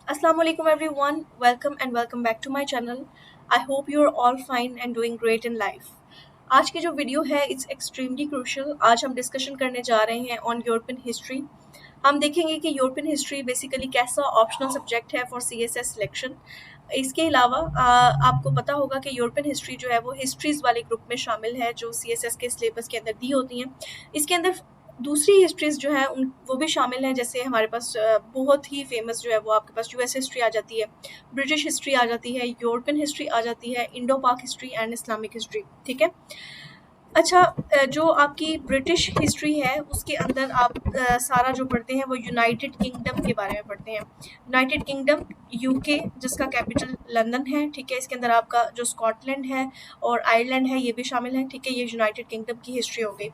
Assalamu alaikum everyone. Welcome and welcome back to my channel. I hope you're all fine and doing great in life. आज की जो video है it's extremely crucial. आज हम discussion करने जा रहे हैं ऑन यूरोपियन हिस्ट्री। हम देखेंगे कि यूरोपियन हिस्ट्री बेसिकली कैसा ऑप्शनल सब्जेक्ट है फॉर सीएसएस सिलेक्शन। इसके अलावा आपको पता होगा कि यूरोपियन हिस्ट्री जो है वो हिस्ट्रीज़ वाले ग्रुप में शामिल है जो सीएसएस के सिलेबस के अंदर दी होती हैं। इसके अंदर दूसरी हिस्ट्रीज़ जो है उन वो भी शामिल हैं, जैसे हमारे पास बहुत ही फेमस जो है वो आपके पास यूएस हिस्ट्री आ जाती है, ब्रिटिश हिस्ट्री आ जाती है, यूरोपियन हिस्ट्री आ जाती है, इंडो पाक हिस्ट्री एंड इस्लामिक हिस्ट्री। ठीक है। अच्छा, जो आपकी ब्रिटिश हिस्ट्री है उसके अंदर आप सारा जो पढ़ते हैं वो यूनाइटेड किंगडम के बारे में पढ़ते हैं। यूनाइटेड किंगडम यूके जिसका कैपिटल लंदन है। ठीक है। इसके अंदर आपका जो स्कॉटलैंड है और आयरलैंड है ये भी शामिल है। ठीक है। ये यूनाइटेड किंगडम की हिस्ट्री हो गई।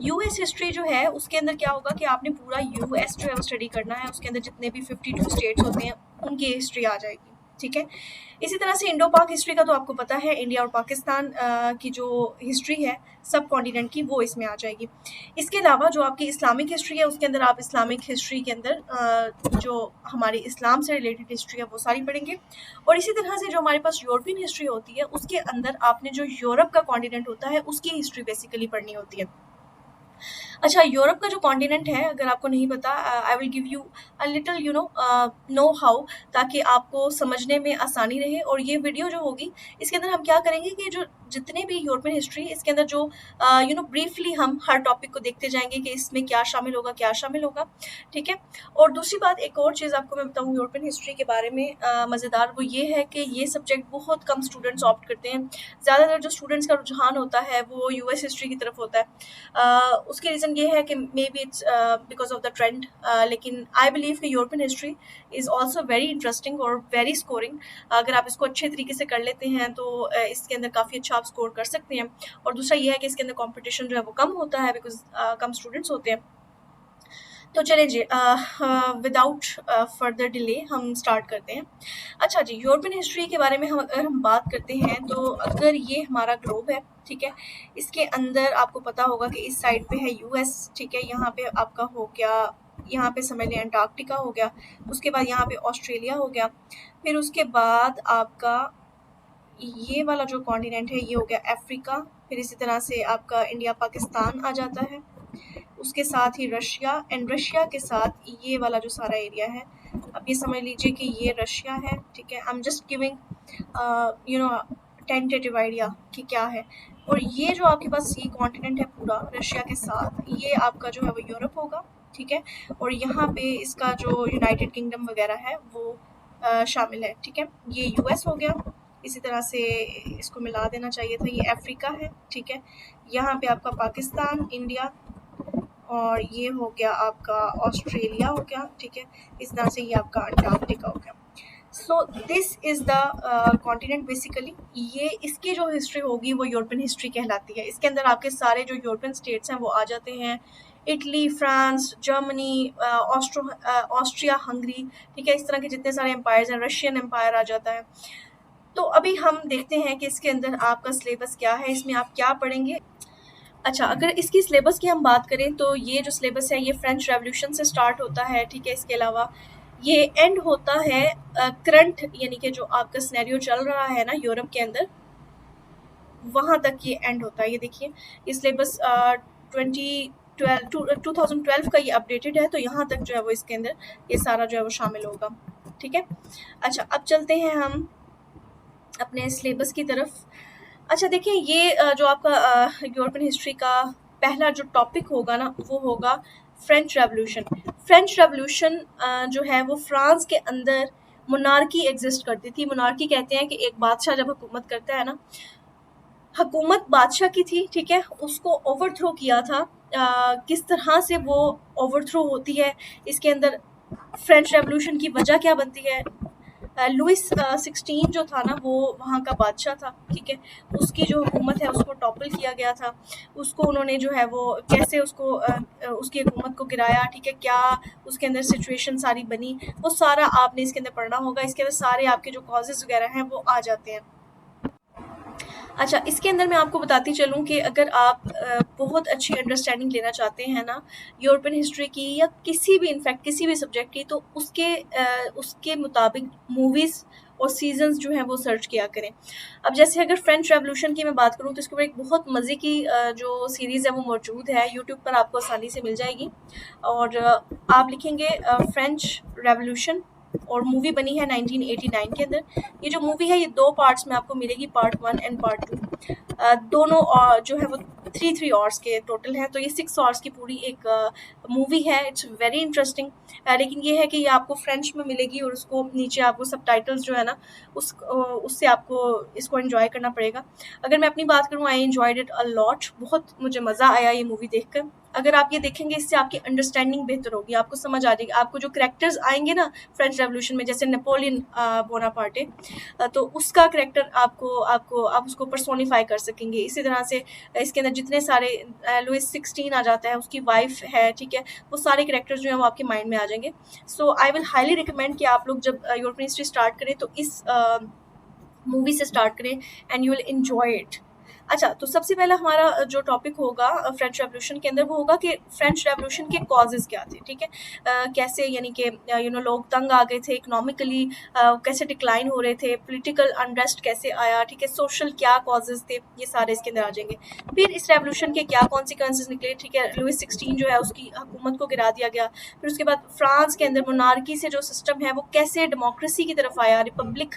यूएस हिस्ट्री जो है उसके अंदर क्या होगा कि आपने पूरा यूएस जो है वो स्टडी करना है। उसके अंदर जितने भी 52 स्टेट्स होते हैं उनकी हिस्ट्री आ जाएगी। ठीक है। इसी तरह से इंडो पाक हिस्ट्री का तो आपको पता है, इंडिया और पाकिस्तान की जो हिस्ट्री है सब कॉन्टिनेंट की वो इसमें आ जाएगी। इसके अलावा जो आपकी इस्लामिक हिस्ट्री है उसके अंदर आप इस्लामिक हिस्ट्री के अंदर जो हमारी इस्लाम से रिलेटेड हिस्ट्री है वो सारी पढ़ेंगे। और इसी तरह से जो हमारे पास यूरोपियन हिस्ट्री होती है उसके अंदर आपने जो यूरोप का कॉन्टिनेंट होता है उसकी हिस्ट्री बेसिकली पढ़नी होती है। अच्छा, यूरोप का जो कॉन्टिनेंट है अगर आपको नहीं पता, I will give you a little know how, ताकि आपको समझने में आसानी रहे। और ये वीडियो जो होगी इसके अंदर हम क्या करेंगे कि जो जितने भी यूरोपियन हिस्ट्री इसके अंदर जो ब्रीफली हम हर टॉपिक को देखते जाएंगे कि इसमें क्या शामिल होगा क्या शामिल होगा। ठीक है। और दूसरी बात, एक और चीज़ आपको मैं बताऊँ यूरोपियन हिस्ट्री के बारे में मज़ेदार, वो ये है कि ये सब्जेक्ट बहुत कम स्टूडेंट्स ऑप्ट करते हैं। ज़्यादातर जो स्टूडेंट्स का रुझान होता है वो यूएस हिस्ट्री की तरफ होता है। उसकी रीज़न ये है कि may be it's because of the trend, लेकिन आई बिलीव कि European history is also very interesting और वेरी स्कोरिंग। अगर आप इसको अच्छे तरीके से कर लेते हैं तो इसके अंदर काफ़ी अच्छा आप स्कोर कर सकते हैं। और दूसरा ये है कि इसके अंदर कंपटीशन जो है वो कम होता है बिकॉज कम स्टूडेंट्स होते हैं। तो चलें जी, विदाउट फर्दर डिले हम स्टार्ट करते हैं। अच्छा जी, यूरोपियन हिस्ट्री के बारे में अगर हम बात करते हैं तो अगर ये हमारा ग्लोब है, ठीक है, इसके अंदर आपको पता होगा कि इस साइड पे है यूएस। ठीक है। यहाँ पे आपका हो गया, यहाँ पे समझ लें अंटार्कटिका हो गया, उसके बाद यहाँ पे ऑस्ट्रेलिया हो गया, फिर उसके बाद आपका ये वाला जो कॉन्टिनेंट है ये हो गया अफ्रीका, फिर इसी तरह से आपका इंडिया पाकिस्तान आ जाता है, उसके साथ ही रशिया, एंड रशिया के साथ ये वाला जो सारा एरिया है, अब ये समझ लीजिए कि ये रशिया है। ठीक है। I am just giving tentative idea कि क्या है। और ये जो आपके पास ये कॉन्टिनेंट है पूरा रशिया के साथ, ये आपका जो है वो यूरोप होगा। ठीक है। और यहाँ पे इसका जो यूनाइटेड किंगडम वगैरह है वो शामिल है। ठीक है। ये यूएस हो गया, इसी तरह से इसको मिला देना चाहिए था, ये अफ्रीका है। ठीक है। यहाँ पे आपका पाकिस्तान, इंडिया, और ये हो गया आपका ऑस्ट्रेलिया हो गया। ठीक है। इस तरह से ये आपका अंटार्कटिका हो गया। So this is the continent basically. ये इसकी जो हिस्ट्री होगी वो यूरोपियन हिस्ट्री कहलाती है। इसके अंदर आपके सारे जो यूरोपियन स्टेट्स हैं वो आ जाते हैं, Italy, France, Germany, Austria, Hungary. ठीक है। इस तरह के जितने सारे एम्पायर्स हैं, रशियन एम्पायर आ जाता है। तो अभी हम देखते हैं कि इसके अंदर आपका सिलेबस क्या है, इसमें आप क्या पढ़ेंगे। अच्छा, अगर इसकी सिलेबस की हम बात करें तो ये जो सिलेबस है ये फ्रेंच रेवोल्यूशन से स्टार्ट होता है। ठीक है। इसके अलावा ये एंड होता है करंट, यानी कि जो आपका सिनेरियो चल रहा है ना यूरोप के अंदर, वहाँ तक ये एंड होता है। ये देखिए, ये सिलेबस 2012 का ये अपडेटेड है, तो यहाँ तक जो है वो इसके अंदर ये सारा जो है वो शामिल होगा। ठीक है। अच्छा, अब चलते हैं हम अपने सिलेबस की तरफ। अच्छा देखिए, ये जो आपका यूरोपियन हिस्ट्री का पहला जो टॉपिक होगा ना वो होगा फ्रेंच रेवोल्यूशन। फ्रेंच रेवोल्यूशन जो है वो फ्रांस के अंदर मोनार्की एग्जिस्ट करती थी। मोनार्की कहते हैं कि एक बादशाह जब हुकूमत करता है ना, हुकूमत बादशाह की थी। ठीक है। उसको ओवरथ्रो किया था। किस तरह से वो ओवरथ्रो होती है, इसके अंदर फ्रेंच रेवोल्यूशन की वजह क्या बनती है। लुइस 16 जो था ना वो वहाँ का बादशाह था। ठीक है। उसकी जो हुकूमत है उसको टॉपल किया गया था, उसको उन्होंने जो है वो कैसे उसको उसकी हुकूमत को गिराया। ठीक है। क्या उसके अंदर सिचुएशन सारी बनी, वो सारा आपने इसके अंदर पढ़ना होगा। इसके अंदर सारे आपके जो कॉजेज़ वगैरह हैं वो आ जाते हैं। अच्छा, इसके अंदर मैं आपको बताती चलूँ कि अगर आप बहुत अच्छी अंडरस्टैंडिंग लेना चाहते हैं ना यूरोपियन हिस्ट्री की या किसी भी इनफैक्ट किसी भी सब्जेक्ट की, तो उसके मुताबिक मूवीज़ और सीजन्स जो हैं वो सर्च किया करें। अब जैसे अगर फ्रेंच रेवोल्यूशन की मैं बात करूँ तो इसके ऊपर एक बहुत मज़े की जो सीरीज़ है वो मौजूद है, यूट्यूब पर आपको आसानी से मिल जाएगी। और आप लिखेंगे फ्रेंच रेवोल्यूशन और मूवी बनी है 1989 के अंदर। ये जो मूवी है ये 2 पार्ट्स में आपको मिलेगी, पार्ट 1 एंड पार्ट 2। दोनों जो है वो 3 आवर्स के टोटल हैं, तो ये 6 आवर्स की पूरी एक मूवी है। It's very interesting. लेकिन ये है कि ये आपको फ्रेंच में मिलेगी और उसको नीचे आपको सबटाइटल्स जो है ना उससे आपको इसको एंजॉय करना पड़ेगा। अगर मैं अपनी बात करूँ, I enjoyed it a lot. बहुत मुझे मज़ा आया ये मूवी देखकर। अगर आप ये देखेंगे इससे आपकी अंडरस्टैंडिंग बेहतर होगी, आपको समझ आ जाएगी। आपको जो कैरेक्टर्स आएंगे ना फ्रेंच रेवोल्यूशन में, जैसे नेपोलियन बोनापार्टे, तो उसका कैरेक्टर आप उसको पर्सोनिफाई कर सकेंगे। इसी तरह से इसके अंदर जितने सारे लुइस 16 आ जाता है, उसकी वाइफ है, ठीक है, वो सारे कैरेक्टर्स जो हैं वो आपके माइंड में आ जाएंगे। सो आई विल हाईली रिकमेंड कि आप लोग जब यूरोपियन हिस्ट्री स्टार्ट करें तो इस मूवी से स्टार्ट करें and you will enjoy it. अच्छा, तो सबसे पहला हमारा जो टॉपिक होगा फ्रेंच रेवोल्यूशन के अंदर वो होगा कि फ्रेंच रेवोल्यूशन के कॉजेज़ क्या थे, ठीक है? कैसे यानी कि लोग तंग आ गए थे इकोनॉमिकली, कैसे डिक्लाइन हो रहे थे, पॉलिटिकल अनरेस्ट कैसे आया, ठीक है? सोशल क्या कॉजेज़ थे, ये सारे इसके अंदर आ जाएंगे। फिर इस रेवोल्यूशन के क्या कॉन्सिक्वेंसेस निकले, ठीक है? लुइस 16 जो है उसकी हुकूमत को गिरा दिया गया। फिर उसके बाद फ्रांस के अंदर मोनार्की से जो सिस्टम है वो कैसे डेमोक्रेसी की तरफ आया, रिपब्लिक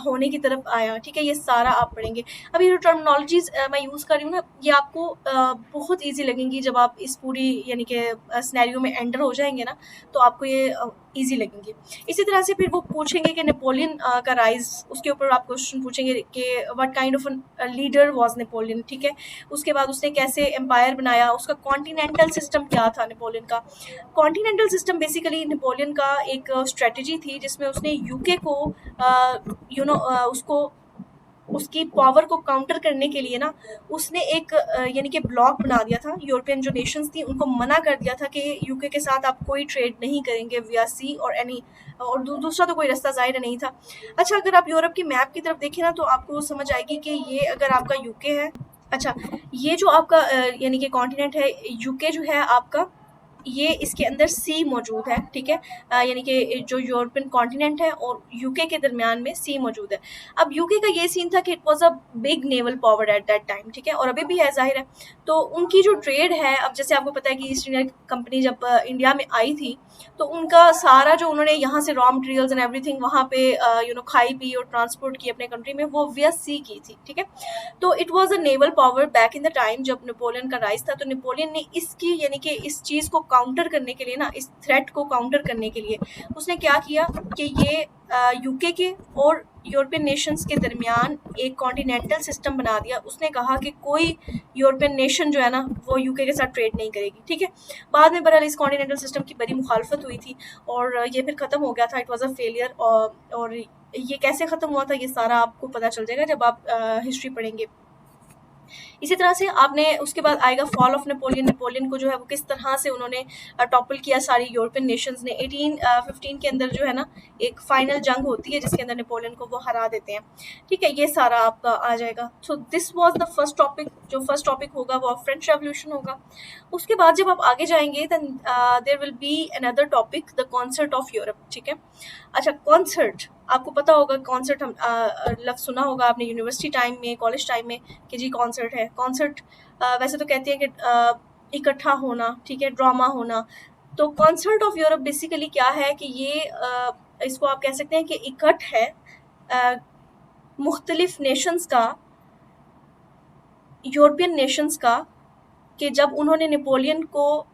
होने की तरफ आया, ठीक है? ये सारा आप पढ़ेंगे। अब ये जो टर्मिनोलॉजीज़ मैं यूज़ कर रही हूँ ना, ये आपको बहुत ईज़ी लगेंगी जब आप इस पूरी यानी कि सिनेरियो में एंटर हो जाएँगे ना, तो आपको ये ईज़ी लगेंगी। इसी तरह से फिर वो पूछेंगे कि नेपोलियन का राइज़, उसके ऊपर आप क्वेश्चन पूछेंगे कि what kind of leader was Napoleon, ठीक है? उसके बाद उसने कैसे एम्पायर बनाया, उसका कॉन्टिनेंटल सिस्टम क्या था नेपोलियन का। कॉन्टिनेंटल सिस्टम बेसिकली नेपोलियन का एक स्ट्रेटजी थी जिसमें उसने यूके को उसको उसकी पावर को काउंटर करने के लिए ना उसने एक यानी कि ब्लॉक बना दिया था। यूरोपियन जो नेशंस थी उनको मना कर दिया था कि यूके के साथ आप कोई ट्रेड नहीं करेंगे विया सी और एनी, और दूसरा तो कोई रास्ता ज़ाहिर नहीं था। अच्छा, अगर आप यूरोप की मैप की तरफ देखें ना तो आपको समझ आएगी कि ये अगर आपका यूके है, अच्छा, ये जो आपका यानी कि कॉन्टिनेंट है यूके जो है आपका, ये इसके अंदर सी मौजूद है, ठीक है? यानी कि जो यूरोपियन कॉन्टिनेंट है और यूके के दरमियान में सी मौजूद है। अब यूके का ये सीन था कि it was a big naval power at that time, ठीक है? और अभी भी है, ज़ाहिर है। तो उनकी जो ट्रेड है, अब जैसे आपको पता है कि ईस्ट इंडिया कंपनी जब इंडिया में आई थी, तो उनका सारा जो उन्होंने यहाँ से रॉ मटेरियल्स एंड एवरीथिंग वहाँ पे खाई पी और ट्रांसपोर्ट की अपने कंट्री में, वो विया सी की थी, ठीक है? तो it was a naval power back in the time जब नेपोलियन का राइज था। तो नेपोलियन ने इसकी यानी कि इस चीज़ को काउंटर करने के लिए ना, इस थ्रेट को काउंटर करने के लिए उसने क्या किया कि ये यूके के और यूरोपियन नेशंस के दरमियान एक कॉन्टिनेंटल सिस्टम बना दिया। उसने कहा कि कोई यूरोपियन नेशन जो है ना वो यूके के साथ ट्रेड नहीं करेगी, ठीक है? बाद में बहरहाल इस कॉन्टिनेंटल सिस्टम की बड़ी मुखालफत हुई थी और ये फिर ख़त्म हो गया था। It was a failure. और ये कैसे ख़त्म हुआ था ये सारा आपको पता चल जाएगा जब आप हिस्ट्री पढ़ेंगे। इसी तरह से आपने उसके बाद आएगा फॉल ऑफ नेपोलियन। नेपोलियन को जो है वो किस तरह से उन्होंने टॉपल किया सारी यूरोपियन नेशंस ने। 1815 के अंदर जो है ना एक फाइनल जंग होती है जिसके अंदर नेपोलियन को वो हरा देते हैं, ठीक है? ये सारा आपका आ जाएगा। So this was the first topic. जो फर्स्ट टॉपिक होगा वो फ्रेंच रेवोल्यूशन होगा। उसके बाद जब आप आगे जाएंगे then there will be another topic, the concert of Europe, ठीक है? अच्छा, कॉन्सर्ट आपको पता होगा, कॉन्सर्ट हम लफ्ज़ सुना होगा आपने यूनिवर्सिटी टाइम में, कॉलेज टाइम में कि जी कॉन्सर्ट है। कॉन्सर्ट वैसे तो कहते हैं कि इकट्ठा होना, ठीक है, ड्रामा होना। तो कॉन्सर्ट ऑफ यूरोप बेसिकली क्या है कि ये इसको आप कह सकते हैं कि इकट्ठ है मुख्तलिफ नेशंस का, यूरोपियन नेशंस का, कि जब उन्होंने नेपोलियन को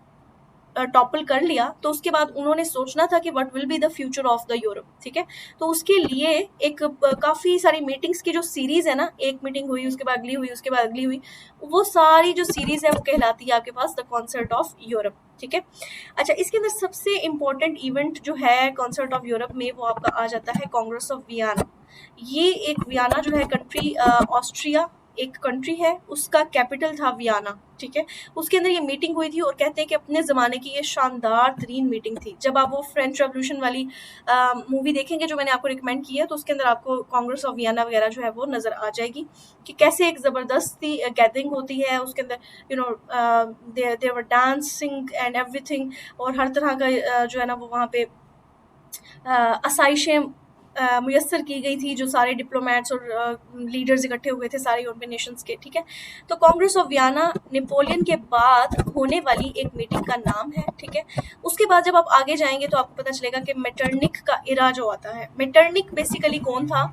टॉपल कर लिया तो उसके बाद उन्होंने सोचना था कि what will be the future of the Europe, ठीक है? तो उसके लिए एक काफ़ी सारी मीटिंग्स की जो सीरीज़ है ना, एक मीटिंग हुई, उसके बाद अगली हुई, उसके बाद अगली हुई, वो सारी जो सीरीज़ है वो कहलाती है आपके पास द कॉन्सर्ट ऑफ यूरोप, ठीक है? अच्छा, इसके अंदर सबसे इम्पोर्टेंट इवेंट जो है कॉन्सर्ट ऑफ यूरोप में वो आपका आ जाता है कांग्रेस ऑफ वियना। ये एक वियना जो है कंट्री ऑस्ट्रिया एक कंट्री है, उसका कैपिटल था वियना, ठीक है। उसके अंदर ये मीटिंग हुई थी और कहते हैं कि अपने ज़माने की ये शानदार तरीन मीटिंग थी। जब आप वो फ्रेंच रेवोल्यूशन वाली मूवी देखेंगे जो मैंने आपको रिकमेंड की है, तो उसके अंदर आपको कांग्रेस ऑफ वियना वगैरह जो है वो नज़र आ जाएगी कि कैसे एक ज़बरदस्ती गैदरिंग होती है। उसके अंदर there were dancing and everything, और हर तरह का जो है ना वो वहाँ पे आसाइशें मुयस्सर की गई थी, जो सारे डिप्लोमेट्स और लीडर्स इकट्ठे हुए थे सारे यूरोपियन नेशंस के, ठीक है। तो कांग्रेस ऑफ वियना नेपोलियन के बाद होने वाली एक मीटिंग का नाम है, ठीक है। उसके बाद जब आप आगे जाएंगे तो आपको पता चलेगा कि मेटरनिक का इरा जो आता है, मेटरनिक बेसिकली कौन था।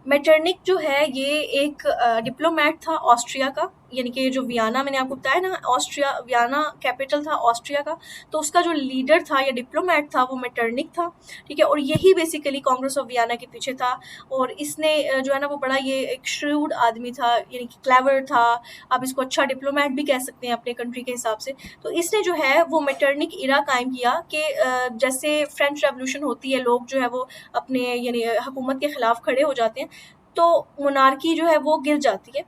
मेटरनिक जो है ये एक डिप्लोमेट था ऑस्ट्रिया का, यानी कि जो वियना मैंने आपको बताया ना, ऑस्ट्रिया, वियना कैपिटल था ऑस्ट्रिया का, तो उसका जो लीडर था या डिप्लोमेट था वो मेटरनिक था, ठीक है। और यही बेसिकली कांग्रेस ऑफ वियना के पीछे था, और इसने जो है ना वो बड़ा ये एक श्रूड आदमी था, यानी कि क्लेवर था, आप इसको अच्छा डिप्लोमेट भी कह सकते हैं अपने कंट्री के हिसाब से। तो इसने जो है वो मेटरनिक इरा कायम किया कि जैसे फ्रेंच रेवोल्यूशन होती है, लोग जो है वो अपने यानी हुकूमत के खिलाफ खड़े हो जाते हैं, तो मोनार्की जो है वो गिर जाती है।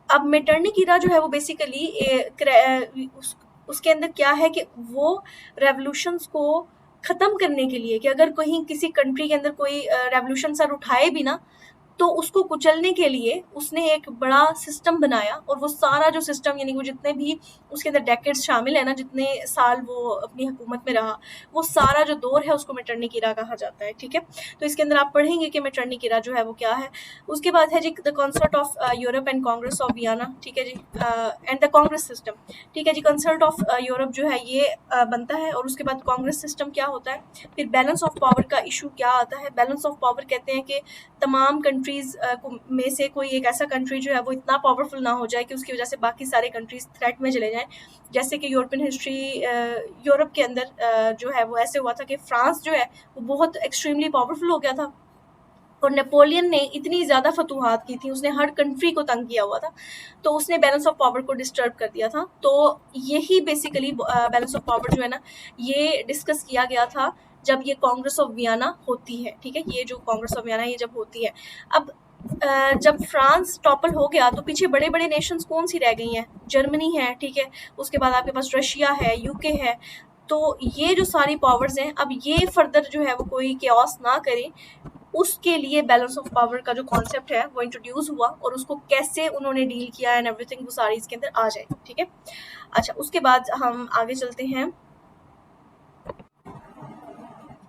अब मेटरनिक इरा जो है वो बेसिकली उसके अंदर क्या है कि वो रेवोल्यूशंस को ख़त्म करने के लिए, कि अगर कहीं किसी कंट्री के अंदर कोई रेवोल्यूशन सर उठाए भी ना, तो उसको कुचलने के लिए उसने एक बड़ा सिस्टम बनाया, और वो सारा जो सिस्टम, यानी वो जितने भी उसके अंदर डेकेड्स शामिल है ना, जितने साल वो अपनी हुकूमत में रहा, वो सारा जो दौर है उसको मेटरनिक इरा कहा जाता है, ठीक है। तो इसके अंदर आप पढ़ेंगे कि मेटरनिक इरा जो है वो क्या है। उसके बाद है जी the Concert of Europe and Congress of Vienna, ठीक है जी, एंड द कांग्रेस सिस्टम, ठीक है जी। कंसर्ट ऑफ यूरोप जो है ये बनता है, और उसके बाद कांग्रेस सिस्टम क्या होता है। फिर बैलेंस ऑफ पावर का इशू क्या आता है। बैलेंस ऑफ पावर कहते हैं कि तमाम कंट्रीज़ में से कोई एक ऐसा कंट्री जो है वो इतना पावरफुल ना हो जाए कि उसकी वजह से बाकी सारे कंट्रीज थ्रेट में चले जाएं। जैसे कि यूरोपियन हिस्ट्री, यूरोप के अंदर जो है वो ऐसे हुआ था कि फ्रांस जो है वो बहुत एक्सट्रीमली पावरफुल हो गया था, और नेपोलियन ने इतनी ज़्यादा फतूहात की थी, उसने हर कंट्री को तंग किया हुआ था, तो उसने बैलेंस ऑफ पावर को डिस्टर्ब कर दिया था। तो यही बेसिकली बैलेंस ऑफ पावर जो है ना, ये डिस्कस किया गया था जब ये कांग्रेस ऑफ वियना होती है, ठीक है। ये जो कांग्रेस ऑफ वियना ये जब होती है, अब जब फ्रांस टॉपल हो गया तो पीछे बड़े बड़े नेशंस कौन सी रह गई हैं। जर्मनी है, ठीक है, उसके बाद आपके पास रशिया है, यूके है। तो ये जो सारी पावर्स हैं, अब ये फर्दर जो है वो कोई केओस ना करे, उसके लिए बैलेंस ऑफ पावर का जो कॉन्सेप्ट है वो इंट्रोड्यूस हुआ, और उसको कैसे उन्होंने डील किया एंड एवरीथिंग वो सारी इसके अंदर आ जाएगी, ठीक है। अच्छा, उसके बाद हम आगे चलते हैं।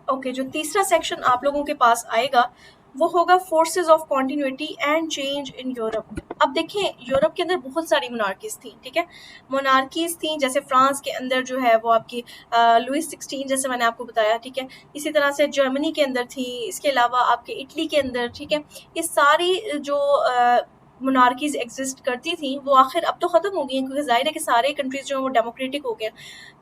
ओके, जो तीसरा सेक्शन आप लोगों के पास आएगा वो होगा forces of continuity and change in Europe. अब देखें, यूरोप के अंदर बहुत सारी मोनार्कीज थी, ठीक है। मोनार्कीज थी जैसे फ्रांस के अंदर जो है वो आपकी लुइस 16 जैसे मैंने आपको बताया, ठीक है। इसी तरह से जर्मनी के अंदर थी, इसके अलावा आपके इटली के अंदर, ठीक है। ये सारी जो मोनार्कीज एग्जिस्ट करती थी वो आखिर अब तो ख़त्म हो गई हैं, क्योंकि जाहिर है कि सारे कंट्रीज जो हैं वो डेमोक्रेटिक हो गए।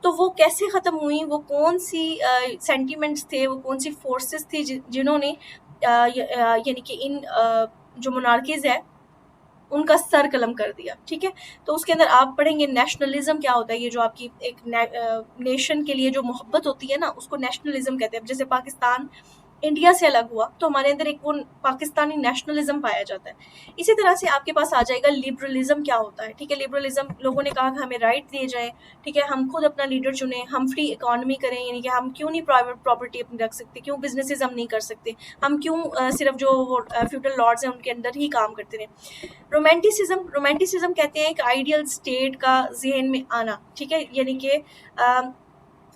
तो वो कैसे ख़त्म हुई, वो कौन सी सेंटिमेंट्स थे, वो कौन सी फोर्सेस थी जिन्होंने यानी कि इन जो मोनार्कीज है उनका सर कलम कर दिया, ठीक है। तो उसके अंदर आप पढ़ेंगे नेशनलिज्म क्या होता है। ये जो आपकी एक नेशन के लिए जो मोहब्बत होती है ना, उसको नेशनलिज्म कहते हैं। जैसे पाकिस्तान इंडिया से अलग हुआ तो हमारे अंदर एक वो पाकिस्तानी नेशनलिज्म पाया जाता है। इसी तरह से आपके पास आ जाएगा लिबरलिज्म क्या होता है, ठीक है। लिबरलिज्म, लोगों ने कहा कि हमें राइट दिए जाएं, ठीक है, हम खुद अपना लीडर चुनें, हम फ्री इकोनॉमी करें, यानी कि हम क्यों नहीं प्राइवेट प्रॉपर्टी अपनी रख सकते, क्यों बिजनेसेस हम नहीं कर सकते, हम क्यों सिर्फ जो वो फ्यूडल लॉर्ड्स हैं उनके अंदर ही काम करते रहें। रोमांटिसिज्म, रोमांटिसिज्म कहते हैं एक आइडियल स्टेट का जहन में आना, ठीक है, यानी कि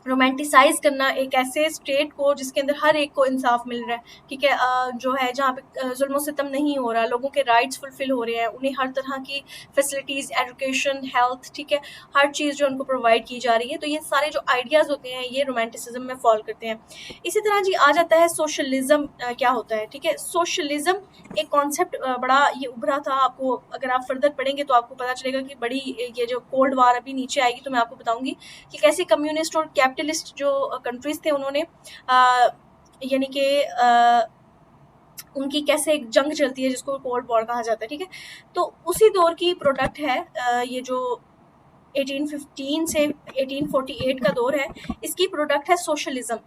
रोमांटिसाइज करना एक ऐसे स्टेट को जिसके अंदर हर एक को इंसाफ मिल रहा है, ठीक है, जो है जहाँ पे जुल्म सितम नहीं हो रहा, लोगों के राइट्स फुलफिल हो रहे हैं, उन्हें हर तरह की फैसिलिटीज़, एजुकेशन, हेल्थ, ठीक है, हर चीज़ जो उनको प्रोवाइड की जा रही है। तो ये सारे जो आइडियाज़ होते हैं ये रोमांटिसिज्म में फॉल करते हैं। इसी तरह जी आ जाता है सोशलिज्म क्या होता है, ठीक है। सोशलिज्म एक कॉन्सेप्ट बड़ा ये उभरा था, आपको अगर आप फर्दर पढ़ेंगे तो आपको पता चलेगा कि बड़ी ये जो कोल्ड वार अभी नीचे आएगी तो मैं आपको बताऊंगी कि कैसे कम्युनिस्ट और कैपिटलिस्ट जो कंट्रीज थे उन्होंने यानी कि उनकी कैसे एक जंग चलती है जिसको कोल्ड वॉर कहा जाता है, ठीक है। तो उसी दौर की प्रोडक्ट है ये जो 1815 से 1848 का दौर है, इसकी प्रोडक्ट है सोशलिज्म।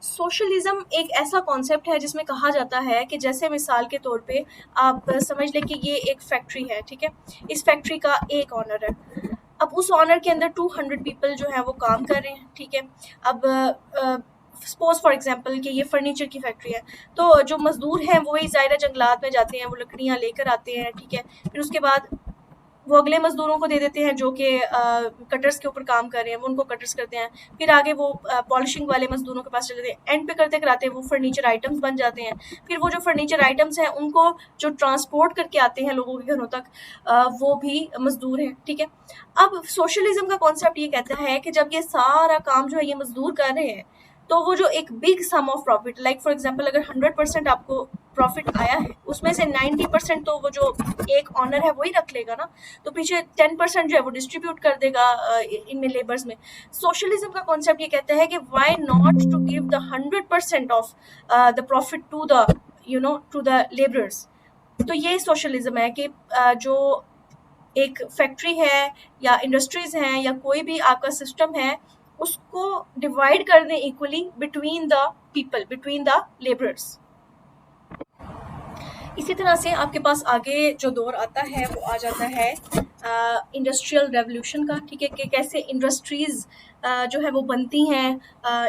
सोशलिज्म एक ऐसा कॉन्सेप्ट है जिसमें कहा जाता है कि जैसे मिसाल के तौर पे आप समझ लें कि ये एक फैक्ट्री है, ठीक है। इस फैक्ट्री का एक ऑनर है। अब उस ऑनर के अंदर 200 पीपल जो है वो काम कर रहे हैं, ठीक है। अब सपोज फॉर एग्जांपल कि ये फर्नीचर की फैक्ट्री है, तो जो मजदूर हैं वो ही ज़ाहिर है जंगलात में जाते हैं, वो लकड़ियाँ लेकर आते हैं, ठीक है। फिर उसके बाद वो अगले मजदूरों को दे देते हैं जो कि कटर्स के ऊपर काम कर रहे हैं, वो उनको कटर्स करते हैं। फिर आगे वो पॉलिशिंग वाले मजदूरों के पास चले जाते हैं, एंड पे करते कराते वो फर्नीचर आइटम्स बन जाते हैं। फिर वो जो फर्नीचर आइटम्स हैं उनको जो ट्रांसपोर्ट करके आते हैं लोगों के घरों तक, वो भी मजदूर हैं, ठीक है। अब सोशलिज्म का कॉन्सेप्ट ये कहता है कि जब ये सारा काम जो है ये मजदूर कर रहे हैं, तो वो जो एक big sum of profit, like for example अगर 100% आपको प्रॉफिट आया है, उसमें से 90% तो वो जो एक ऑनर है वही रख लेगा ना, तो पीछे 10% जो है वो डिस्ट्रीब्यूट कर देगा इनमें लेबर्स में। सोशलिज्म का कॉन्सेप्ट ये कहता है कि why not to give the 100% of the profit to the to the labourers. तो ये सोशलिज्म है कि जो एक फैक्ट्री है या इंडस्ट्रीज हैं या कोई भी आपका सिस्टम है, उसको डिवाइड कर दें equally between the people, between the labourers. इसी तरह से आपके पास आगे जो दौर आता है वो आ जाता है इंडस्ट्रियल रेवोल्यूशन का, ठीक है। कि कैसे इंडस्ट्रीज़ जो है वो बनती हैं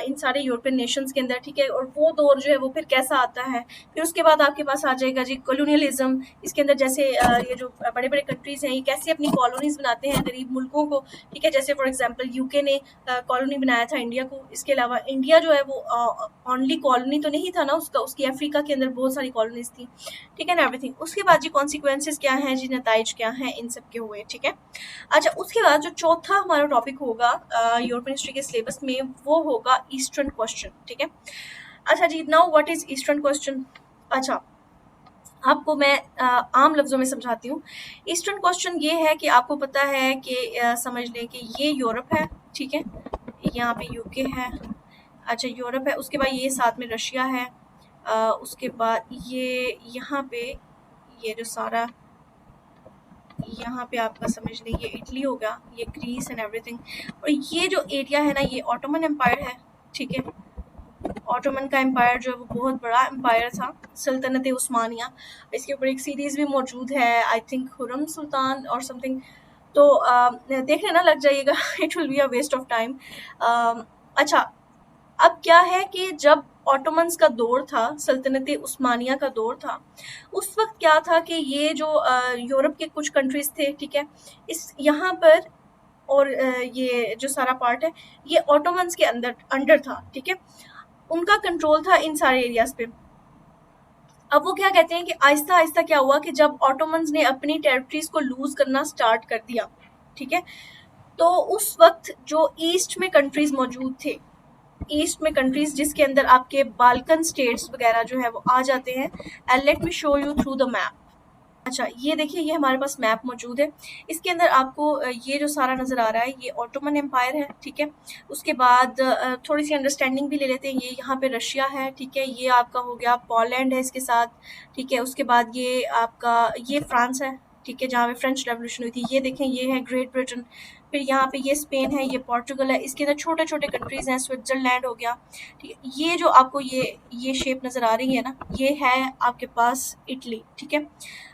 इन सारे यूरोपियन नेशंस के अंदर, ठीक है। और वो दौर जो है वो फिर कैसा आता है। फिर उसके बाद आपके पास आ जाएगा जी कॉलोनियलिज्म। इसके अंदर जैसे ये जो बड़े बड़े कंट्रीज़ हैं ये कैसे अपनी कॉलोनीज़ बनाते हैं गरीब मुल्कों को, ठीक है। जैसे फॉर एग्जांपल यूके ने कॉलोनी बनाया था इंडिया को। इसके अलावा इंडिया जो है वो ओनली कॉलोनी तो नहीं था ना उसका, उसकी अफ्रीका के अंदर बहुत सारी कॉलोनीज़ थी, ठीक है ना, एवरीथिंग। उसके बाद जी कॉन्सिक्वेंसेस क्या हैं जी, नताइज क्या हैं इन सब के हुए, ठीक है। अच्छा, उसके बाद जो चौथा हमारा टॉपिक होगा यूरोपियन हिस्ट्री के सिलेबस में, वो होगा ईस्टर्न क्वेश्चन, ठीक है। अच्छा जी, now what is Eastern Question. अच्छा, आपको मैं आम लफ्ज़ों में समझाती हूँ। ईस्टर्न क्वेश्चन ये है कि आपको पता है कि समझ लें कि ये यूरोप है, ठीक है। यहाँ पे यूके है, अच्छा यूरोप है। उसके बाद ये साथ में रशिया है, उसके बाद ये यहाँ पे ये जो सारा यहाँ पे आपका समझ लें ये इटली होगा, ये ग्रीस एंड एवरीथिंग। और ये जो एरिया है ना ये ऑटोमन एम्पायर है, ठीक है। ऑटोमन का एम्पायर जो है वो बहुत बड़ा एम्पायर था, सल्तनत उस्मानिया। इसके ऊपर एक सीरीज़ भी मौजूद है, आई थिंक खुरम सुल्तान और समथिंग। तो देखने ना लग जाइएगा, it will be a waste of time. अच्छा, अब क्या है कि जब ऑटोमन्स का दौर था, सल्तनत उस्मानिया का दौर था, उस वक्त क्या था कि ये जो यूरोप के कुछ कंट्रीज थे, ठीक है, इस यहाँ पर और ये जो सारा पार्ट है ये ऑटोमन्स के अंडर था, ठीक है। उनका कंट्रोल था इन सारे एरियाज पे। अब वो क्या कहते हैं कि आहिस्ता आहिस्ता क्या हुआ कि जब ऑटोमन्स ने अपनी टेरिटरीज को लूज करना स्टार्ट कर दिया, ठीक है, तो उस वक्त जो ईस्ट में कंट्रीज मौजूद थे, ईस्ट में कंट्रीज जिसके अंदर आपके बाल्कन स्टेट्स वगैरह जो है वो आ जाते हैं। And let me show you through the map. अच्छा, ये देखिए ये हमारे पास मैप मौजूद है। इसके अंदर आपको ये जो सारा नज़र आ रहा है ये ऑटोमन एम्पायर है, ठीक है। उसके बाद थोड़ी सी अंडरस्टैंडिंग भी ले लेते हैं। ये यहाँ पे रशिया है, ठीक है। ये आपका हो गया पोलैंड है इसके साथ, ठीक है। उसके बाद ये आपका ये फ्रांस है, ठीक है, जहाँ पे फ्रेंच रेवोल्यूशन हुई थी। ये देखें ये है ग्रेट ब्रिटेन। फिर यहाँ पे ये स्पेन है, ये पोर्चुगल है। इसके अंदर छोटे छोटे कंट्रीज हैं, स्विट्जरलैंड हो गया, ठीक है। ये जो आपको ये शेप नज़र आ रही है ना, ये है आपके पास इटली, ठीक है।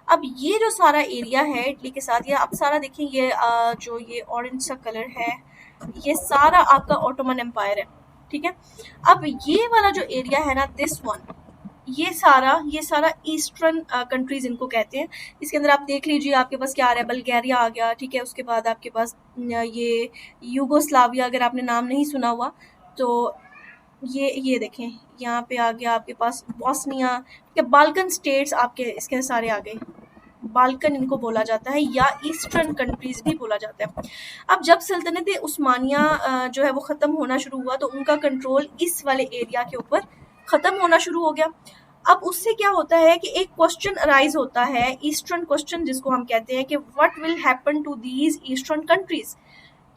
अब ये जो सारा एरिया है इटली के साथ, ये आप सारा देखें, ये जो ये ऑरेंज सा कलर है ये सारा आपका ऑटोमन एम्पायर है, ठीक है। अब ये वाला जो एरिया है ना, दिस वन, ये सारा ईस्टर्न कंट्रीज इनको कहते हैं। इसके अंदर आप देख लीजिए आपके पास क्या आ रहा है, बल्गारिया आ गया, ठीक है। उसके बाद आपके पास ये यूगोस्लाविया, अगर आपने नाम नहीं सुना हुआ तो ये देखें, यहाँ पे आ गया आपके पास बॉस्निया, ठीक है। बाल्कन स्टेट्स आपके इसके सारे आ गए। बाल्कन इनको बोला जाता है या ईस्टर्न कंट्रीज भी बोला जाता है। अब जब सल्तनत उस्मानिया जो है वो ख़त्म होना शुरू हुआ तो उनका कंट्रोल इस वाले एरिया के ऊपर ख़त्म होना शुरू हो गया। अब उससे क्या होता है कि एक क्वेश्चन अराइज होता है, ईस्टर्न क्वेश्चन जिसको हम कहते हैं कि what will happen to these eastern countries.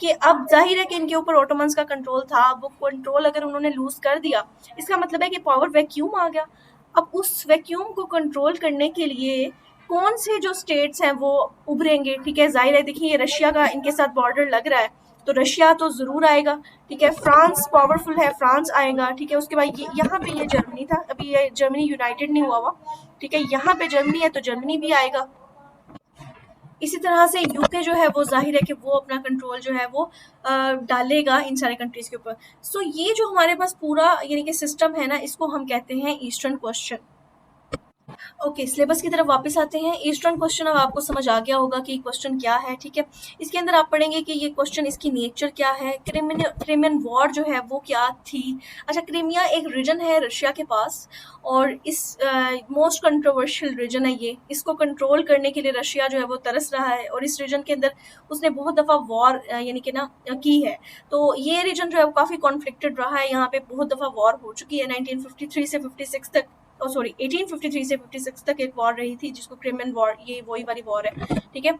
कि अब जाहिर है कि इनके ऊपर ऑटोमन्स का कंट्रोल था, वो कंट्रोल अगर उन्होंने लूज कर दिया, इसका मतलब है कि पावर वैक्यूम आ गया। अब उस वैक्यूम को कंट्रोल करने के लिए कौन से जो स्टेट्स हैं वो उभरेंगे, ठीक है। जाहिर है, देखिए ये रशिया का इनके साथ बॉर्डर लग रहा है, तो रशिया तो ज़रूर आएगा, ठीक है। फ्रांस पावरफुल है, फ्रांस आएगा, ठीक है। उसके बाद यहाँ पे ये जर्मनी था, अभी ये जर्मनी यूनाइटेड नहीं हुआ हुआ, ठीक है। यहाँ पे जर्मनी है तो जर्मनी भी आएगा। इसी तरह से यूके जो है वो जाहिर है कि वो अपना कंट्रोल जो है वो डालेगा इन सारे कंट्रीज के ऊपर। सो ये जो हमारे पास पूरा यानी कि सिस्टम है ना, इसको हम कहते हैं ईस्टर्न क्वेश्चन। ओके, सिलेबस की तरफ वापस आते हैं। ईस्टर्न क्वेश्चन अब आपको समझ आ गया होगा कि क्वेश्चन क्या है, ठीक है। इसके अंदर आप पढ़ेंगे कि ये क्वेश्चन, इसकी नेचर क्या है, क्रिमियन वॉर जो है वो क्या थी। अच्छा, क्रीमिया एक रीजन है रशिया के पास, और इस मोस्ट कंट्रोवर्शियल रीजन है ये। इसको कंट्रोल करने के लिए रशिया जो है वो तरस रहा है, और इस रीजन के अंदर उसने बहुत दफ़ा वॉर यानी कि ना की है। तो ये रीजन जो है वो काफ़ी कॉन्फ्लिक्टेड रहा है, यहाँ पे बहुत दफ़ा वॉर हो चुकी है। 1953 से 56 तक, 1853 से 56 तक एक वॉर रही थी, जिसको क्रिमियन वॉर, ये वही वाली वॉर है, ठीक है।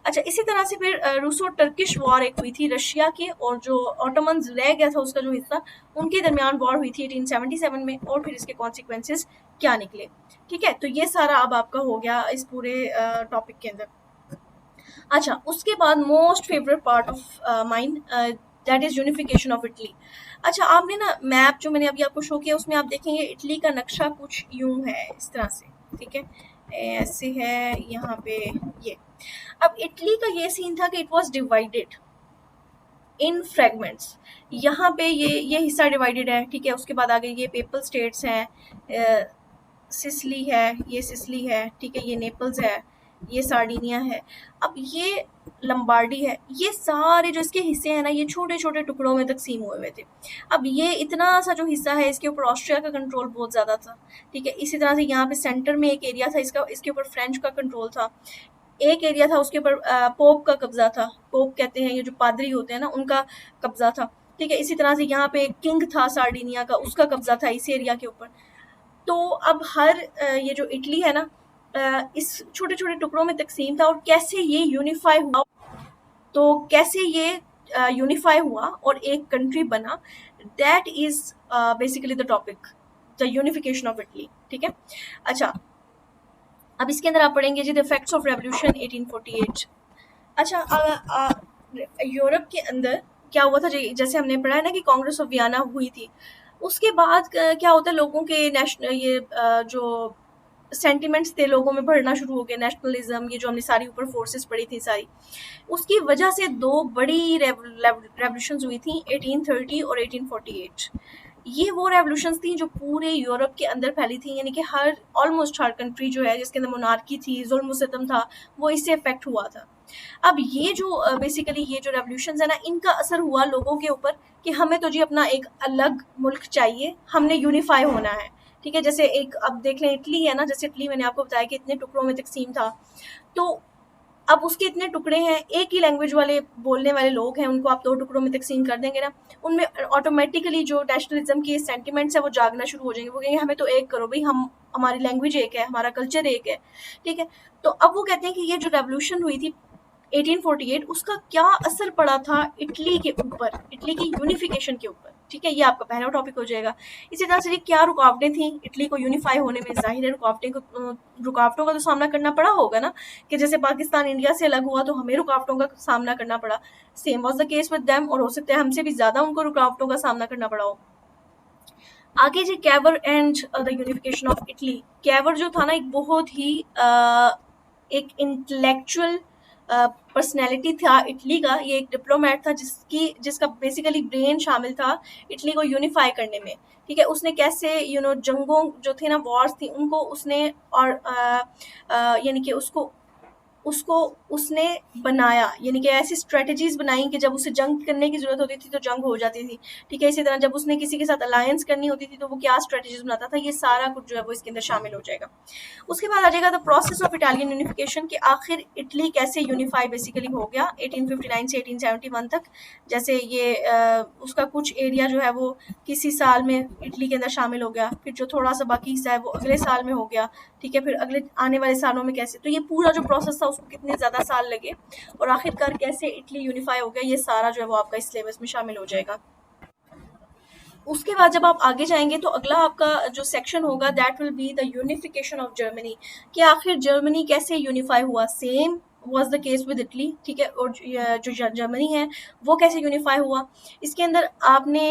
अच्छा, इसी तरह से फिर रूसो टर्किश वॉर एक हुई थी रशिया के और जो ऑटोमन्स रह गया था उसका जो हिस्सा, उनके दरमियान वॉर हुई थी 1877 में, और फिर इसके कॉन्सिक्वेंसेस क्या निकले, ठीक है। तो ये सारा अब आपका हो गया इस पूरे टॉपिक के अंदर। अच्छा, उसके बाद most favourite part of mine, that is unification of Italy. अच्छा, आपने ना मैप जो मैंने अभी आपको शो किया उसमें आप देखेंगे इटली का नक्शा कुछ यूं है, इस तरह से, ठीक है, ऐसे है यहाँ पे ये। अब इटली का ये सीन था कि it was divided in fragments. यहाँ पे ये हिस्सा डिवाइडेड है, ठीक है। उसके बाद आगे ये पेपल स्टेट्स हैं, सिसली है, ये सिसली है, ठीक है, ये नेपल्स है, ये सार्डिनिया है, अब ये लंबार्डी है। ये सारे जो इसके हिस्से हैं ना, ये छोटे छोटे टुकड़ों में तकसीम हुए हुए थे। अब ये इतना सा जो हिस्सा है, इसके ऊपर ऑस्ट्रिया का कंट्रोल बहुत ज़्यादा था, ठीक है। इसी तरह से यहाँ पे सेंटर में एक एरिया था इसका, इसके ऊपर फ्रेंच का कंट्रोल था। एक एरिया था उसके ऊपर पोप का कब्जा था, पोप कहते हैं ये जो पादरी होते हैं ना, उनका कब्जा था, ठीक है। इसी तरह से यहाँ पे किंग था सार्डिनिया का, उसका कब्जा था इस एरिया के ऊपर। तो अब हर ये जो इटली है ना, इस छोटे छोटे टुकड़ों में तकसीम था, और कैसे ये यूनिफाई हुआ, तो कैसे ये यूनिफाई हुआ और एक कंट्री बना, that is basically the topic, the unification of Italy, ठीक है। अच्छा, अब इसके अंदर आप पढ़ेंगे जी द इफेक्ट्स ऑफ रेवोल्यूशन 1848। अच्छा, यूरोप के अंदर क्या हुआ था, जैसे हमने पढ़ा है ना कि कांग्रेस ऑफ वियना हुई थी, उसके बाद क्या होता है, लोगों के नेशनल ये जो सेंटिमेंट्स थे लोगों में बढ़ना शुरू हो गए, नेशनलिज्म, ये जो हमने सारी ऊपर फोर्सेस पढ़ी थी सारी, उसकी वजह से दो बड़ी रेवोल्यूशंस हुई थी, 1830 और 1848। ये वो रेवोल्यूशंस थी जो पूरे यूरोप के अंदर फैली थी, यानी कि हर ऑलमोस्ट हर कंट्री जो है जिसके अंदर मोनार्की थी, जुल्म सितम था, वो इससे इफेक्ट हुआ था। अब ये जो बेसिकली ये जो रेवोल्यूशंस है ना, इनका असर हुआ लोगों के ऊपर कि हमें तो जी अपना एक अलग मुल्क चाहिए, हमने यूनिफाई होना है, ठीक है। जैसे एक अब देख लें इटली है ना, जैसे इटली मैंने आपको बताया कि इतने टुकड़ों में तकसीम था, तो अब उसके इतने टुकड़े हैं, एक ही लैंग्वेज वाले बोलने वाले लोग हैं, उनको आप दो टुकड़ों में तकसीम कर देंगे ना, उनमें ऑटोमेटिकली जो नेशनलिज्म के सेंटिमेंट्स है वो जागना शुरू हो जाएंगे। वो कहेंगे हमें तो एक करो भाई, हम हमारी लैंग्वेज एक है, हमारा कल्चर एक है, ठीक है। तो अब वो कहते हैं कि ये जो रेवोल्यूशन हुई थी 1848, उसका क्या असर पड़ा था इटली के ऊपर, इटली की यूनिफिकेशन के ऊपर, ठीक है। ये आपका पहला टॉपिक हो जाएगा। इसी तरह से क्या रुकावटें थी इटली को यूनिफाई होने में, जाहिर है रुकावटों का तो सामना करना पड़ा होगा ना, कि जैसे पाकिस्तान इंडिया से अलग हुआ तो हमें रुकावटों का सामना करना पड़ा, same was the case with them, और हो सकता है हमसे भी ज्यादा उनको रुकावटों का सामना करना पड़ा हो। आगे जी Cavour and the unification of Italy. Cavour जो था ना, एक बहुत ही एक इंटेलेक्चुअल पर्सनैलिटी था इटली का, ये एक डिप्लोमेट था जिसका बेसिकली ब्रेन शामिल था इटली को यूनिफाई करने में, ठीक है। उसने कैसे जंगों जो थे ना, वॉर्स थी, उनको उसने और यानी कि उसको उसने बनाया, यानी कि ऐसी स्ट्रेटजीज बनाई कि जब उसे जंग करने की जरूरत होती थी तो जंग हो जाती थी, ठीक है। इसी तरह जब उसने किसी के साथ अलायंस करनी होती थी तो वो क्या स्ट्रेटजीज बनाता था, ये सारा कुछ जो है वो इसके अंदर शामिल हो जाएगा। उसके बाद आ जाएगा the process of Italian unification, कि आखिर इटली कैसे यूनिफाई बेसिकली हो गया 1859 से 1871 तक। जैसे ये उसका कुछ एरिया जो है वो किसी साल में इटली के अंदर शामिल हो गया, फिर जो थोड़ा सा बाकी हिस्सा है वो अगले साल में हो गया, ठीक है। फिर अगले आने वाले सालों में कैसे, तो ये पूरा जो प्रोसेस था उसको कितने ज़्यादा साल लगे, और आखिरकार कैसे इटली यूनिफाई हो गया, ये सारा जो है वो आपका इस सिलेबस में शामिल हो जाएगा। उसके बाद जब आप आगे जाएंगे तो अगला आपका जो सेक्शन होगा that will be the unification of Germany, कि आखिर जर्मनी कैसे यूनिफाई हुआ। Same was the case with Italy, ठीक है, और जो जर्मनी है वो कैसे यूनिफाई हुआ। इसके अंदर आपने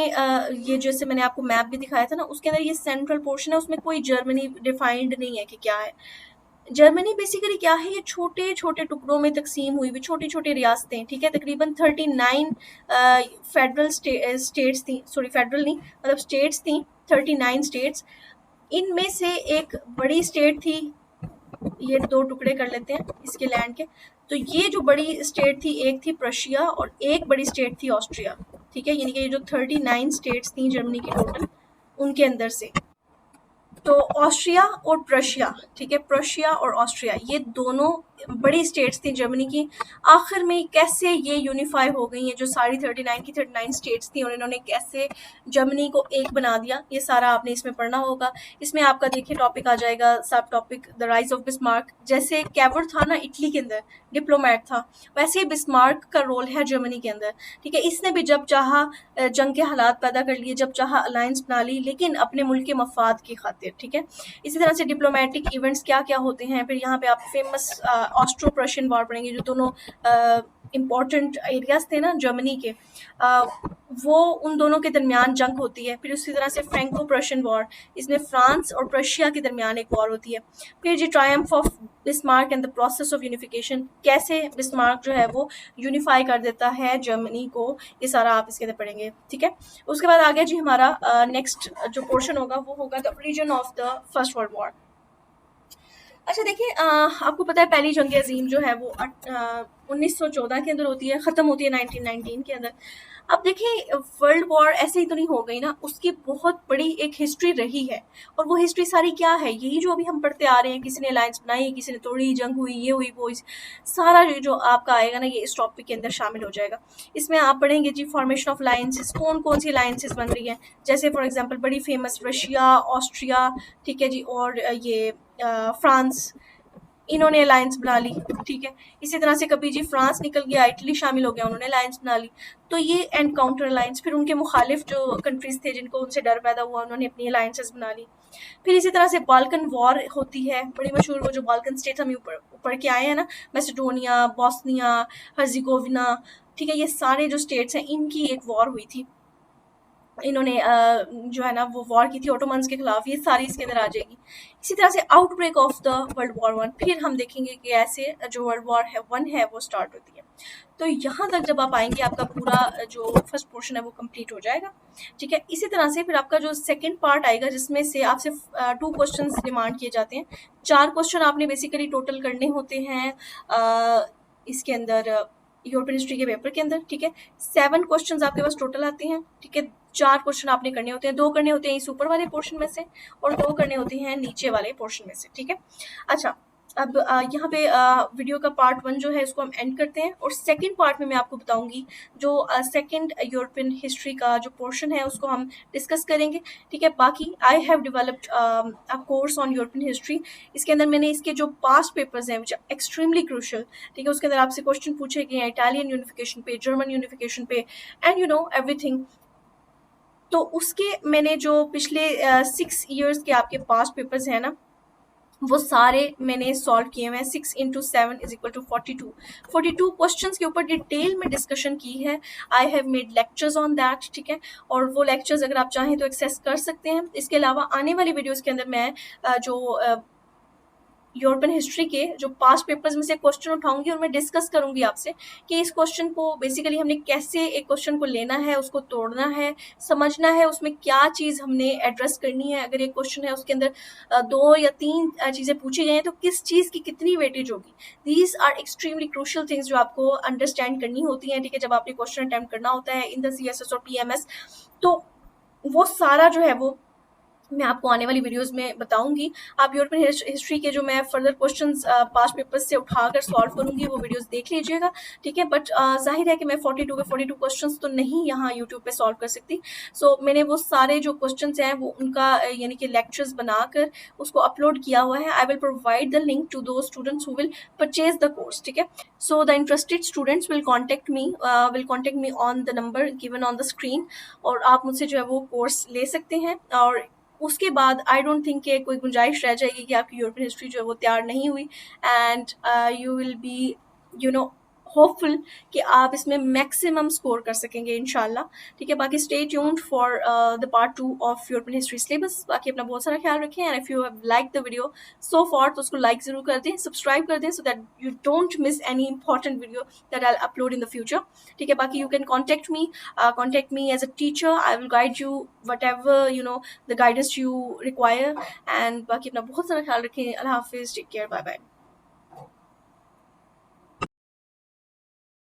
ये जैसे मैंने आपको मैप भी दिखाया था ना, उसके अंदर ये सेंट्रल पोर्शन है, उसमें कोई जर्मनी डिफाइंड नहीं है कि क्या है। जर्मनी बेसिकली क्या है, ये छोटे छोटे टुकड़ों में तकसीम हुई हुई छोटी छोटी रियासतें, ठीक है, तकरीबन 39 फेडरल स्टेट्स थी, सॉरी फेडरल नहीं मतलब स्टेट्स थी, 39 स्टेट्स। इनमें से एक बड़ी स्टेट थी, ये दो टुकड़े कर लेते हैं इसके लैंड के, तो ये जो बड़ी स्टेट थी एक थी प्रशिया और एक बड़ी स्टेट थी ऑस्ट्रिया, ठीक है, यानी कि ये जो 39 स्टेट्स थी जर्मनी की टोटल, उनके अंदर से तो ऑस्ट्रिया और प्रशिया, ठीक है, प्रशिया और ऑस्ट्रिया ये दोनों बड़ी स्टेट्स थी जर्मनी की। आखिर में कैसे ये यूनिफाई हो गई हैं, जो सारी 39 की 39 स्टेट्स थी और इन्होंने कैसे जर्मनी को एक बना दिया, ये सारा आपने इसमें पढ़ना होगा। इसमें आपका देखिए टॉपिक आ जाएगा सब topic the rise of Bismarck. जैसे कैवर था ना इटली के अंदर डिप्लोमेट था, वैसे ही बिस्मार्क का रोल है जर्मनी के अंदर, ठीक है। इसने भी जब चाहा जंग के हालात पैदा कर लिए, जब चाहा अलायंस बना ली, लेकिन अपने मुल्क के मफाद की खातिर, ठीक है। इसी तरह से डिप्लोमेटिक इवेंट्स क्या क्या होते हैं, फिर यहाँ पे आप फेमस ऑस्ट्रो प्रशियन वॉर पढ़ेंगे, जो दोनों इम्पॉर्टेंट एरियाज थे ना जर्मनी के, वो उन दोनों के दरमियान जंग होती है। फिर उसी तरह से फ्रैंको प्रशियन वॉर, इसमें फ्रांस और प्रशिया के दरमियान एक वॉर होती है। फिर जी triumph of Bismarck and the process of unification, कैसे बिस्मार्क जो है वो यूनिफाई कर देता है जर्मनी को, ये सारा आप इसके अंदर पढ़ेंगे, ठीक है। उसके बाद आगे जी हमारा नेक्स्ट जो पोर्शन होगा वो होगा the origin of the first world war. अच्छा देखिए, आपको पता है पहली जंग अजीम जो है वो 1914 के अंदर होती है, ख़त्म होती है 1919 के अंदर। अब देखिए वर्ल्ड वॉर ऐसे ही तो नहीं हो गई ना, उसकी बहुत बड़ी एक हिस्ट्री रही है, और वो हिस्ट्री सारी क्या है, यही जो अभी हम पढ़ते आ रहे हैं, किसी ने अलायंस बनाई, किसी ने तोड़ी, जंग हुई, ये हुई, वो सारा जो आपका आएगा ना, ये इस टॉपिक के अंदर शामिल हो जाएगा। इसमें आप पढ़ेंगे जी फॉर्मेशन ऑफ अलायंसेस, कौन कौन सी अलायंसेस बन रही हैं, जैसे फॉर एग्जांपल बड़ी फेमस रशिया, ऑस्ट्रिया, ठीक है जी, और ये फ्रांस, इन्होंने अलायंस बना ली, ठीक है। इसी तरह से कभी जी फ्रांस निकल गया, इटली शामिल हो गया, उन्होंने अलायंस बना ली, तो ये एंड काउंटर अलायंस। फिर उनके मुखालिफ जो कंट्रीज थे जिनको उनसे डर पैदा हुआ, उन्होंने अपनी अलायंसेस बना ली। फिर इसी तरह से बाल्कन वॉर होती है, बड़ी मशहूर, वो जो बाल्कन स्टेट हम ऊपर ऊपर के आए हैं ना, मैसेडोनिया, बॉस्निया, हर्जिगोविना, ठीक है, ये सारे जो स्टेट्स हैं इनकी एक वॉर हुई थी, इन्होंने जो है ना वो वॉर की थी ओटोमन्स के खिलाफ, ये सारी इसके अंदर आ जाएगी। इसी तरह से outbreak of the world war one, फिर हम देखेंगे कि ऐसे जो वर्ल्ड वॉर है वन है वो स्टार्ट होती है। तो यहाँ तक जब आप आएंगे आपका पूरा जो फर्स्ट पोर्शन है वो कंप्लीट हो जाएगा, ठीक है। इसी तरह से फिर आपका जो सेकंड पार्ट आएगा जिसमें से आपसे 2 क्वेश्चंस डिमांड किए जाते हैं। 4 क्वेश्चन आपने बेसिकली टोटल करने होते हैं इसके अंदर यूरोपियन हिस्ट्री के पेपर के अंदर, ठीक है। 7 क्वेश्चंस आपके पास टोटल आते हैं, ठीक है। 4 क्वेश्चन आपने करने होते हैं, 2 करने होते हैं इस ऊपर वाले पोर्शन में से और 2 करने होते हैं नीचे वाले पोर्शन में से, ठीक है। अच्छा, अब यहाँ पे वीडियो का पार्ट 1 जो है इसको हम एंड करते हैं, और सेकंड पार्ट में मैं आपको बताऊंगी जो सेकंड यूरोपियन हिस्ट्री का जो पोर्शन है उसको हम डिस्कस करेंगे, ठीक है। बाकी I have developed a course on European history, इसके अंदर मैंने इसके जो पास्ट पेपर्स हैं विच आर एक्सट्रीमली क्रूशियल, ठीक है, उसके अंदर आपसे क्वेश्चन पूछे गए हैं इटालियन यूनिफिकेशन पे, जर्मन यूनिफिकेशन पे, एंड यू नो एवरीथिंग। तो उसके मैंने जो पिछले 6 ईयर्स के आपके पास्ट पेपर्स हैं ना, वो सारे मैंने सॉल्व किए हुए हैं। 6 into 7 is equal to 42 question के ऊपर डिटेल में डिस्कशन की है। I have made lectures on that, ठीक है, और वो लेक्चर्स अगर आप चाहें तो एक्सेस कर सकते हैं। इसके अलावा आने वाली वीडियोस के अंदर मैं जो यूरोपियन हिस्ट्री के जो पास्ट पेपर्स में से क्वेश्चन उठाऊंगी और मैं डिस्कस करूंगी आपसे कि इस क्वेश्चन को बेसिकली हमने कैसे एक क्वेश्चन को लेना है, उसको तोड़ना है, समझना है, उसमें क्या चीज़ हमने एड्रेस करनी है। अगर एक क्वेश्चन है उसके अंदर 2 या 3 चीज़ें पूछी गई हैं तो किस चीज़ की कितनी वेटेज होगी। These are extremely crucial things जो आपको अंडरस्टैंड करनी होती हैं, ठीक है, जब आपने क्वेश्चन अटैम्प्ट करना होता है इन द CSS और PMS। तो वो सारा जो है वो मैं आपको आने वाली वीडियोस में बताऊंगी। आप यूरोपियन हिस्ट्री के जो मैं फर्दर क्वेश्चंस पास्ट पेपर्स से उठाकर सॉल्व करूंगी वो वीडियोस देख लीजिएगा, ठीक है। बट जाहिर है कि मैं 42 के 42 क्वेश्चंस तो नहीं यहाँ यूट्यूब पे सॉल्व कर सकती। सो मैंने वो सारे जो क्वेश्चंस हैं वो उनका यानी कि लेक्चर्स बनाकर उसको अपलोड किया हुआ है। I will provide the link to दो students who will purchase the course, ठीक है। So the interested students will contact me on the number given on the screen, और आप मुझसे जो है वो कोर्स ले सकते हैं। और उसके बाद आई डोंट थिंक कि कोई गुंजाइश रह जाएगी कि आपकी यूरोपियन हिस्ट्री जो है वो तैयार नहीं हुई, and you will be you know hopeful कि आप इसमें मैक्सिमम स्कोर कर सकेंगे इंशाल्लाह। ठीक है, बाकी stay tuned for the part 2 of European history syllabus. बाकी अपना बहुत सारा ख्याल रखें, and if you have like the video so for तो उसको लाइक ज़रूर कर दें, सब्सक्राइब कर दें, so that you don't miss any important video that I upload in the future. ठीक है, बाकी you can contact me as a teacher, I will guide you whatever the guidance you require. And बाकी अपना बहुत सारा ख्याल रखें। अल्लाह हाफिज़, टेक केयर, बाय बाय।